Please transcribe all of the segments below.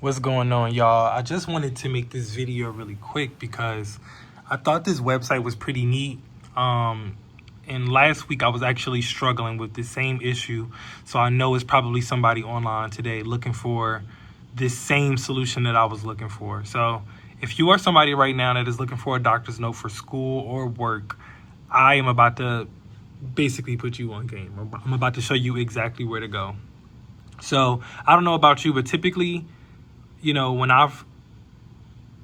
What's going on, y'all? I just wanted to make this video really quick because I thought this website was pretty neat. And last week I was actually struggling with the same issue, so I know it's probably somebody online today looking for this same solution that I was looking for. So if you are somebody right now that is looking for a doctor's note for school or work, I am about to basically put you on game. I'm about to show you exactly where to go. So I don't know about you, but typically, you know, when I've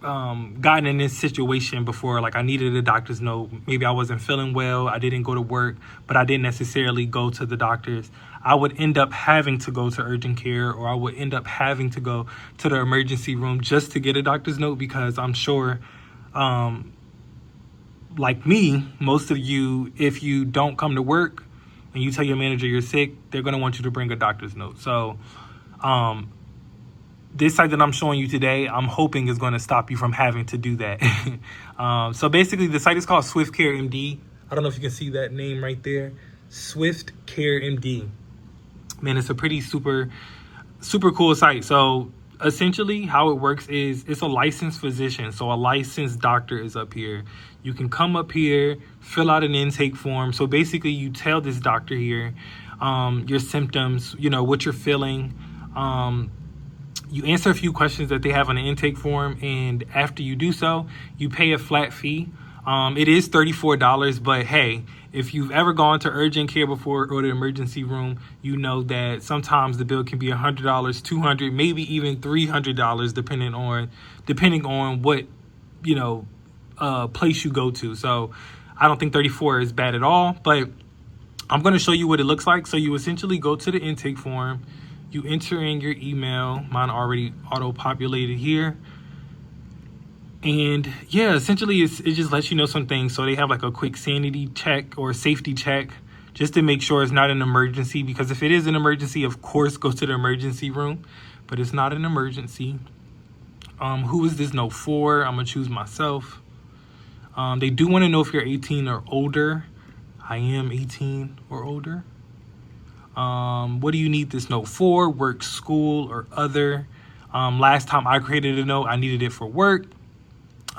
gotten in this situation before, like I needed a doctor's note, maybe I wasn't feeling well, I didn't go to work, but I didn't necessarily go to the doctor's, I would end up having to go to urgent care, or I would end up having to go to the emergency room just to get a doctor's note, because I'm sure, like me, most of you, if you don't come to work and you tell your manager you're sick, they're going to want you to bring a doctor's note. So this site that I'm showing you today, I'm hoping is going to stop you from having to do that. So basically, the site is called Swift Care MD. I don't know if you can see that name right there, Swift Care MD. Man, it's a pretty super cool site. So essentially how it works is it's a licensed physician. So a licensed doctor is up here. You can come up here, fill out an intake form. So basically you tell this doctor here your symptoms, you know, what you're feeling. You answer a few questions that they have on the intake form, and after you do so, you pay a flat fee. It is $34, but hey, if you've ever gone to urgent care before or the emergency room, you know that sometimes the bill can be $100, $200, maybe even $300, depending on what, you know, place you go to. So I don't think 34 is bad at all, but I'm going to show you what it looks like. So you essentially go to the intake form. You enter in your email. Mine already auto-populated here. And yeah, essentially it just lets you know some things. So they have like a quick sanity check or safety check just to make sure it's not an emergency. Because if it is an emergency, of course, go to the emergency room. But it's not an emergency. Who is this note for? I'm going to choose myself. They do want to know if you're 18 or older. I am 18 or older. What do you need this note for? Work, school, or other? Last time I created a note, I needed it for work.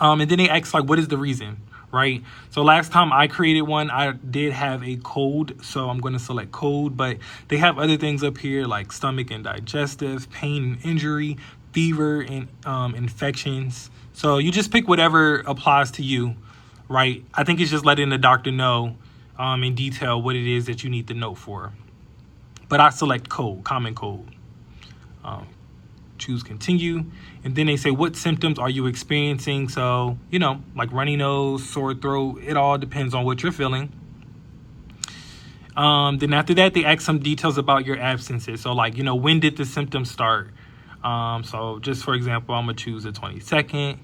And then they ask, like, what is the reason, right? So last time I created one, I did have a cold, so I'm going to select cold. But they have other things up here like stomach and digestive, pain and injury, fever and infections. So you just pick whatever applies to you, right? I think it's just letting the doctor know in detail what it is that you need the note for. But I select cold, common cold. Choose continue. And then they say, what symptoms are you experiencing? So, you know, like runny nose, sore throat, it all depends on what you're feeling. Then after that, they ask some details about your absences. So like, you know, when did the symptoms start? So just for example, I'm gonna choose the 22nd.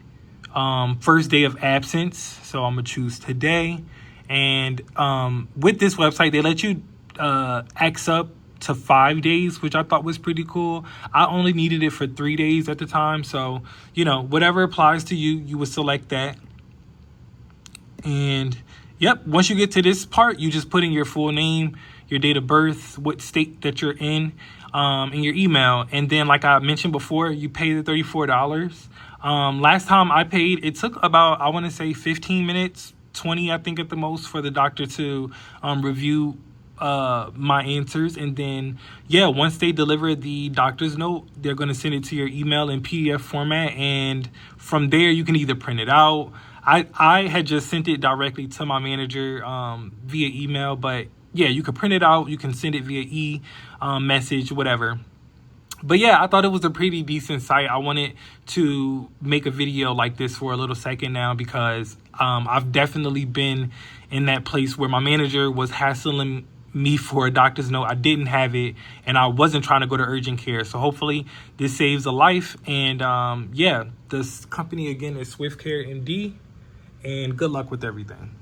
First day of absence. So I'm gonna choose today. And with this website, they let you X up to 5 days, which I thought was pretty cool. I only needed it for 3 days at the time. So, you know, whatever applies to you, you would select that. And yep, once you get to this part, you just put in your full name, your date of birth, what state that you're in, and your email. And then, like I mentioned before, you pay the $34. Last time I paid, it took about, I want to say 15 minutes, 20, I think at the most, for the doctor to review my answers. And then yeah, once they deliver the doctor's note, they're going to send it to your email in PDF format, and from there you can either print it out. I had just sent it directly to my manager via email, but yeah, you can print it out, you can send it via message, whatever. But yeah, I thought it was a pretty decent site. I wanted to make a video like this for a little second now, because I've definitely been in that place where my manager was hassling me for a doctor's note. I didn't have it, and I wasn't trying to go to urgent care. So hopefully this saves a life. And yeah, this company again is Swift Care MD, and good luck with everything.